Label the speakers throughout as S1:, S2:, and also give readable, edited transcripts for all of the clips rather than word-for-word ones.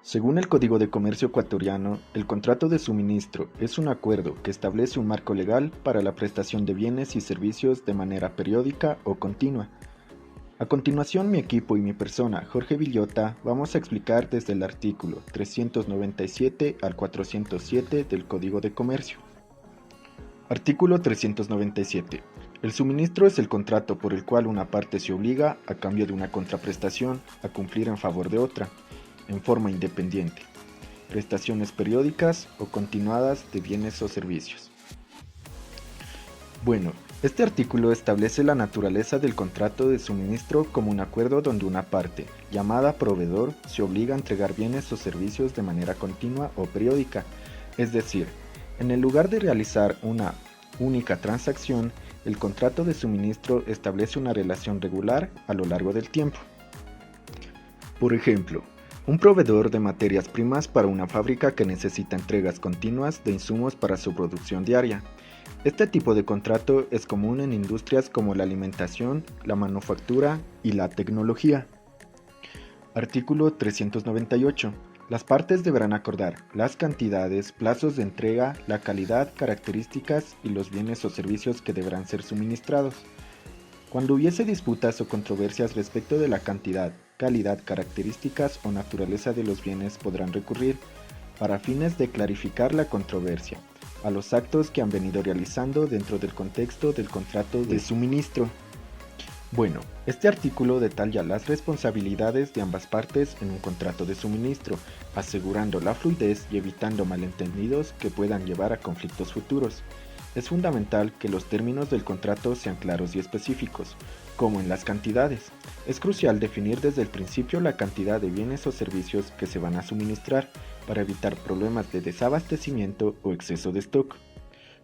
S1: Según el Código de Comercio ecuatoriano, el contrato de suministro es un acuerdo que establece un marco legal para la prestación de bienes y servicios de manera periódica o continua. A continuación, mi equipo y mi persona, Jorge Villota, vamos a explicar desde el artículo 397 al 407 del Código de Comercio. Artículo 397. El suministro es el contrato por el cual una parte se obliga, a cambio de una contraprestación, a cumplir en favor de otra, en forma independiente, prestaciones periódicas o continuadas de bienes o servicios. Bueno, este artículo establece la naturaleza del contrato de suministro como un acuerdo donde una parte, llamada proveedor, se obliga a entregar bienes o servicios de manera continua o periódica, es decir, en el lugar de realizar una única transacción, el contrato de suministro establece una relación regular a lo largo del tiempo. Por ejemplo, un proveedor de materias primas para una fábrica que necesita entregas continuas de insumos para su producción diaria. Este tipo de contrato es común en industrias como la alimentación, la manufactura y la tecnología. Artículo 398. Las partes deberán acordar las cantidades, plazos de entrega, la calidad, características y los bienes o servicios que deberán ser suministrados. Cuando hubiese disputas o controversias respecto de la cantidad, calidad, características o naturaleza de los bienes, podrán recurrir, para fines de clarificar la controversia, a los actos que han venido realizando dentro del contexto del contrato de suministro. Bueno, este artículo detalla las responsabilidades de ambas partes en un contrato de suministro, asegurando la fluidez y evitando malentendidos que puedan llevar a conflictos futuros. Es fundamental que los términos del contrato sean claros y específicos, como en las cantidades. Es crucial definir desde el principio la cantidad de bienes o servicios que se van a suministrar para evitar problemas de desabastecimiento o exceso de stock.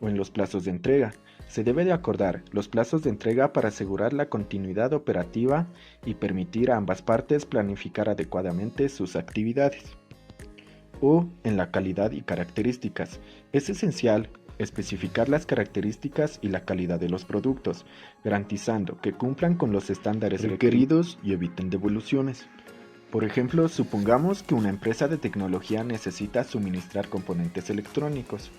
S1: O en los plazos de entrega. Se debe de acordar los plazos de entrega para asegurar la continuidad operativa y permitir a ambas partes planificar adecuadamente sus actividades. O en la calidad y características. Es esencial especificar las características y la calidad de los productos, garantizando que cumplan con los estándares requeridos y eviten devoluciones. Por ejemplo, supongamos que una empresa de tecnología necesita suministrar componentes electrónicos.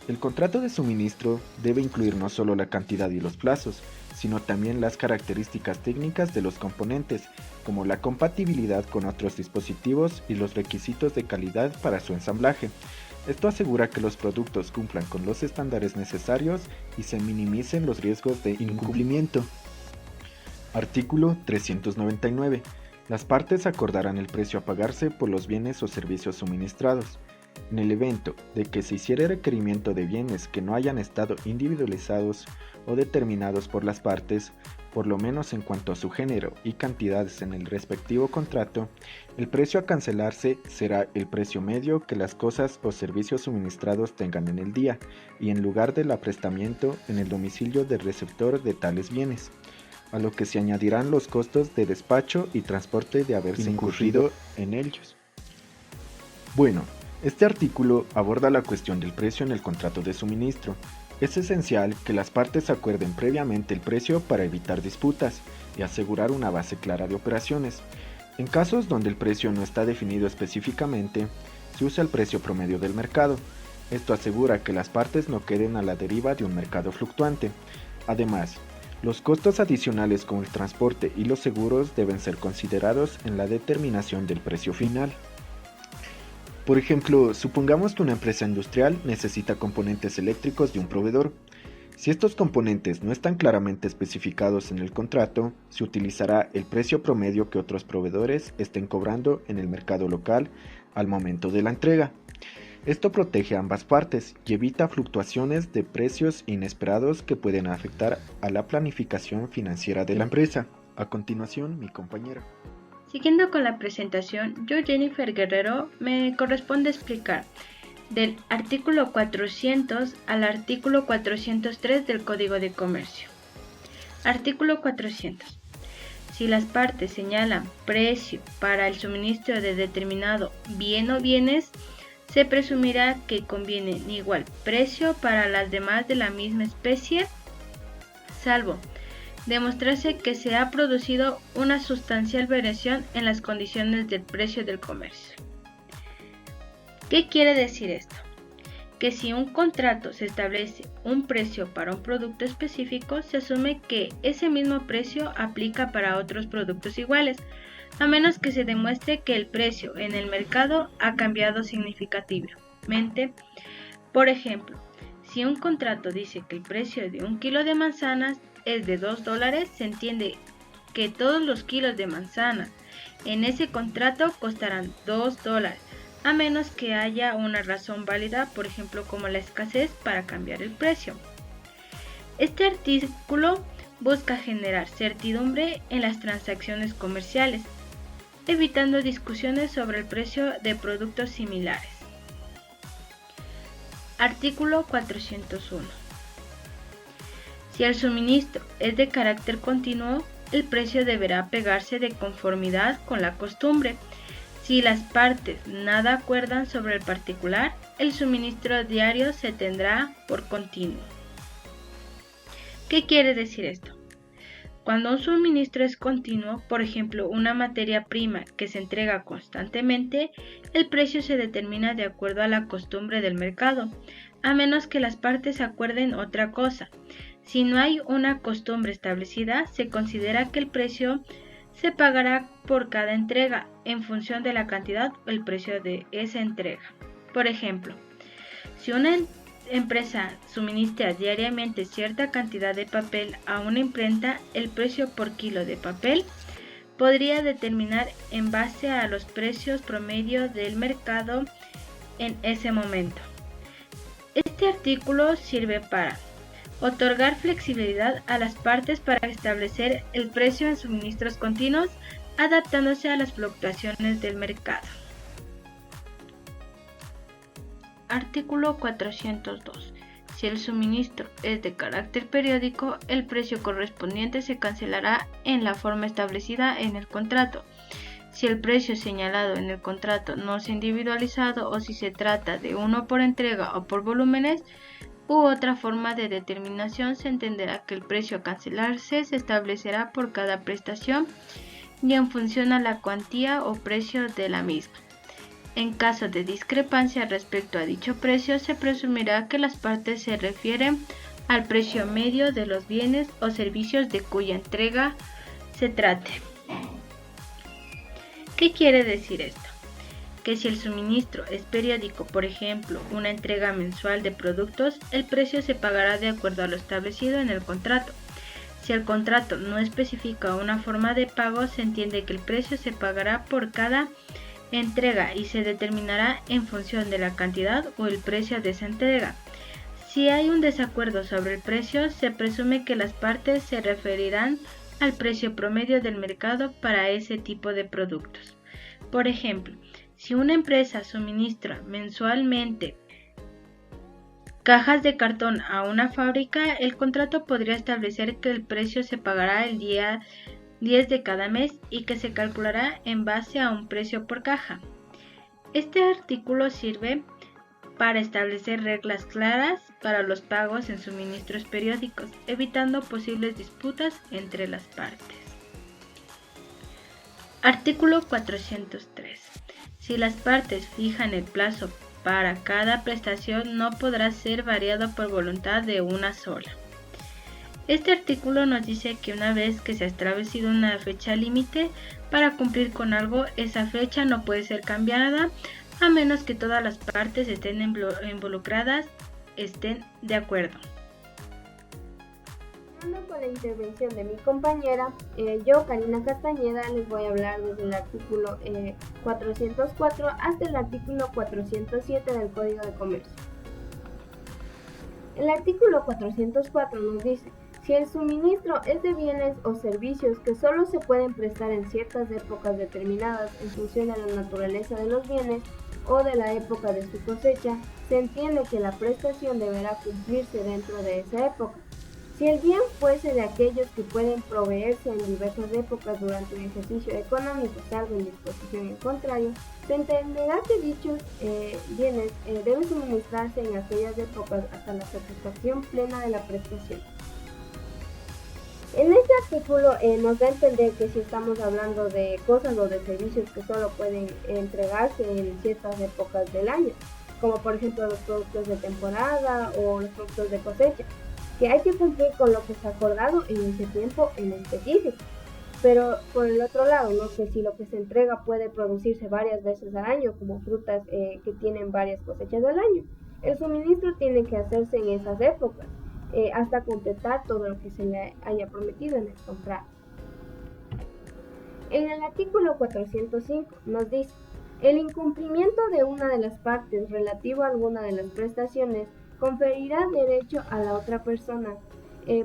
S1: El contrato de suministro debe incluir no solo la cantidad y los plazos, sino también las características técnicas de los componentes, como la compatibilidad con otros dispositivos y los requisitos de calidad para su ensamblaje. Esto asegura que los productos cumplan con los estándares necesarios y se minimicen los riesgos de incumplimiento. Artículo 399. Las partes acordarán el precio a pagarse por los bienes o servicios suministrados. En el evento de que se hiciere requerimiento de bienes que no hayan estado individualizados o determinados por las partes, por lo menos en cuanto a su género y cantidades en el respectivo contrato, el precio a cancelarse será el precio medio que las cosas o servicios suministrados tengan en el día y en lugar del aprestamiento en el domicilio del receptor de tales bienes, a lo que se añadirán los costos de despacho y transporte de haberse incurrido en ellos. Bueno, este artículo aborda la cuestión del precio en el contrato de suministro. Es esencial que las partes acuerden previamente el precio para evitar disputas y asegurar una base clara de operaciones. En casos donde el precio no está definido específicamente, se usa el precio promedio del mercado. Esto asegura que las partes no queden a la deriva de un mercado fluctuante. Además, los costos adicionales como el transporte y los seguros deben ser considerados en la determinación del precio final. Por ejemplo, supongamos que una empresa industrial necesita componentes eléctricos de un proveedor. Si estos componentes no están claramente especificados en el contrato, se utilizará el precio promedio que otros proveedores estén cobrando en el mercado local al momento de la entrega. Esto protege a ambas partes y evita fluctuaciones de precios inesperados que pueden afectar a la planificación financiera de la empresa. A continuación, mi compañera.
S2: Siguiendo con la presentación, yo, Jennifer Guerrero, me corresponde explicar del artículo 400 al artículo 403 del Código de Comercio. Artículo 400. Si las partes señalan precio para el suministro de determinado bien o bienes, se presumirá que convienen igual precio para las demás de la misma especie, salvo demostrarse que se ha producido una sustancial variación en las condiciones del precio del comercio. ¿Qué quiere decir esto? Que si un contrato se establece un precio para un producto específico, se asume que ese mismo precio aplica para otros productos iguales, a menos que se demuestre que el precio en el mercado ha cambiado significativamente. Por ejemplo, si un contrato dice que el precio de un kilo de manzanas es de $2, se entiende que todos los kilos de manzanas en ese contrato costarán $2, a menos que haya una razón válida, por ejemplo como la escasez, para cambiar el precio. Este artículo busca generar certidumbre en las transacciones comerciales, evitando discusiones sobre el precio de productos similares. Artículo 401. Si el suministro es de carácter continuo, el precio deberá pegarse de conformidad con la costumbre. Si las partes nada acuerdan sobre el particular, el suministro diario se tendrá por continuo. ¿Qué quiere decir esto? Cuando un suministro es continuo, por ejemplo una materia prima que se entrega constantemente, el precio se determina de acuerdo a la costumbre del mercado, a menos que las partes acuerden otra cosa. Si no hay una costumbre establecida, se considera que el precio se pagará por cada entrega en función de la cantidad o el precio de esa entrega. Por ejemplo, si una empresa suministra diariamente cierta cantidad de papel a una imprenta, el precio por kilo de papel podría determinar en base a los precios promedio del mercado en ese momento. Este artículo sirve para otorgar flexibilidad a las partes para establecer el precio en suministros continuos, adaptándose a las fluctuaciones del mercado. Artículo 402. Si el suministro es de carácter periódico, el precio correspondiente se cancelará en la forma establecida en el contrato. Si el precio señalado en el contrato no es individualizado o si se trata de uno por entrega o por volúmenes u otra forma de determinación, se entenderá que el precio a cancelarse se establecerá por cada prestación y en función a la cuantía o precio de la misma. En caso de discrepancia respecto a dicho precio, se presumirá que las partes se refieren al precio medio de los bienes o servicios de cuya entrega se trate. ¿Qué quiere decir esto? Que si el suministro es periódico, por ejemplo, una entrega mensual de productos, el precio se pagará de acuerdo a lo establecido en el contrato. Si el contrato no especifica una forma de pago, se entiende que el precio se pagará por cada entrega y se determinará en función de la cantidad o el precio de esa entrega. Si hay un desacuerdo sobre el precio, se presume que las partes se referirán al precio promedio del mercado para ese tipo de productos. Por ejemplo, si una empresa suministra mensualmente cajas de cartón a una fábrica, el contrato podría establecer que el precio se pagará el día 10 de cada mes y que se calculará en base a un precio por caja. Este artículo sirve para establecer reglas claras para los pagos en suministros periódicos, evitando posibles disputas entre las partes. Artículo 403. Si las partes fijan el plazo para cada prestación, no podrá ser variado por voluntad de una sola. Este artículo nos dice que una vez que se ha establecido una fecha límite para cumplir con algo, esa fecha no puede ser cambiada a menos que todas las partes estén involucradas estén de acuerdo.
S3: Con la intervención de mi compañera, yo, Karina Castañeda, les voy a hablar desde el artículo 404 hasta el artículo 407 del Código de Comercio. El artículo 404 nos dice: si el suministro es de bienes o servicios que solo se pueden prestar en ciertas épocas determinadas en función de la naturaleza de los bienes o de la época de su cosecha, se entiende que la prestación deberá cumplirse dentro de esa época. Si el bien fuese de aquellos que pueden proveerse en diversas épocas durante un ejercicio económico, salvo en disposición en contrario, se entenderá que dichos bienes deben suministrarse en aquellas épocas hasta la satisfacción plena de la prestación. En este artículo nos da a entender que si estamos hablando de cosas o de servicios que solo pueden entregarse en ciertas épocas del año, como por ejemplo los productos de temporada o los productos de cosecha, que hay que cumplir con lo que está acordado en ese tiempo en específico. Pero por el otro lado, ¿no? Que si lo que se entrega puede producirse varias veces al año, como frutas que tienen varias cosechas al año, el suministro tiene que hacerse en esas épocas, hasta completar todo lo que se le haya prometido en el contrato. En el artículo 405 nos dice: el incumplimiento de una de las partes relativo a alguna de las prestaciones conferirá derecho a la otra persona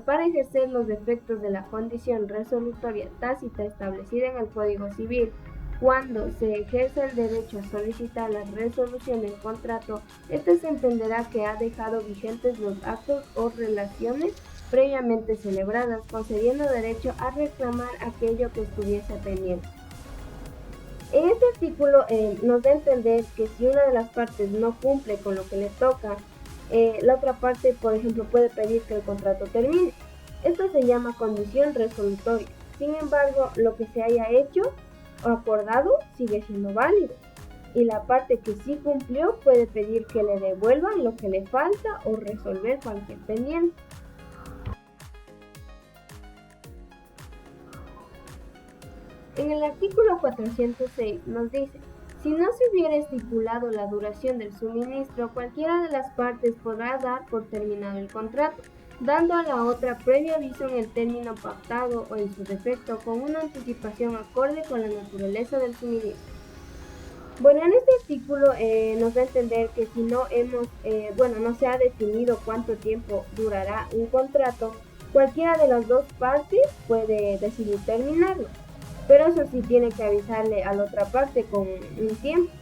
S3: para ejercer los efectos de la condición resolutoria tácita establecida en el Código Civil. Cuando se ejerza el derecho a solicitar la resolución del contrato, este se entenderá que ha dejado vigentes los actos o relaciones previamente celebradas, concediendo derecho a reclamar aquello que estuviese pendiente. En este artículo nos da a entender que si una de las partes no cumple con lo que le toca, la otra parte, por ejemplo, puede pedir que el contrato termine. Esto se llama condición resolutoria. Sin embargo, lo que se haya hecho o acordado sigue siendo válido, y la parte que sí cumplió puede pedir que le devuelvan lo que le falta o resolver cualquier pendiente. En el artículo 406 nos dice: si no se hubiera estipulado la duración del suministro, cualquiera de las partes podrá dar por terminado el contrato, dando a la otra previo aviso en el término pactado o en su defecto con una anticipación acorde con la naturaleza del suministro. Bueno, en este artículo nos da a entender que si no no se ha definido cuánto tiempo durará un contrato, cualquiera de las dos partes puede decidir terminarlo, pero eso sí tiene que avisarle a la otra parte con un tiempo.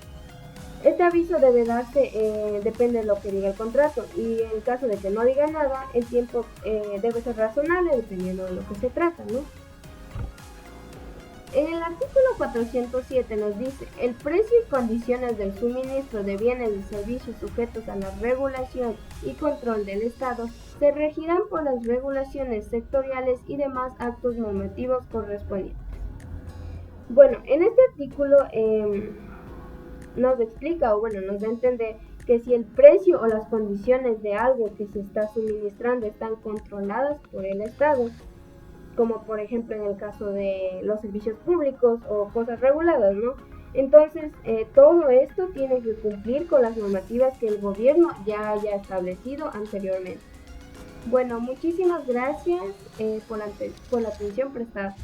S3: Este aviso debe darse, depende de lo que diga el contrato, y en caso de que no diga nada, el tiempo debe ser razonable dependiendo de lo que se trata, ¿no? En el artículo 407 nos dice: el precio y condiciones del suministro de bienes y servicios sujetos a la regulación y control del Estado se regirán por las regulaciones sectoriales y demás actos normativos correspondientes. Bueno, en este artículo nos explica, nos da a entender que si el precio o las condiciones de algo que se está suministrando están controladas por el Estado, como por ejemplo en el caso de los servicios públicos o cosas reguladas, ¿no? Entonces, todo esto tiene que cumplir con las normativas que el gobierno ya haya establecido anteriormente. Bueno, muchísimas gracias por la atención prestada.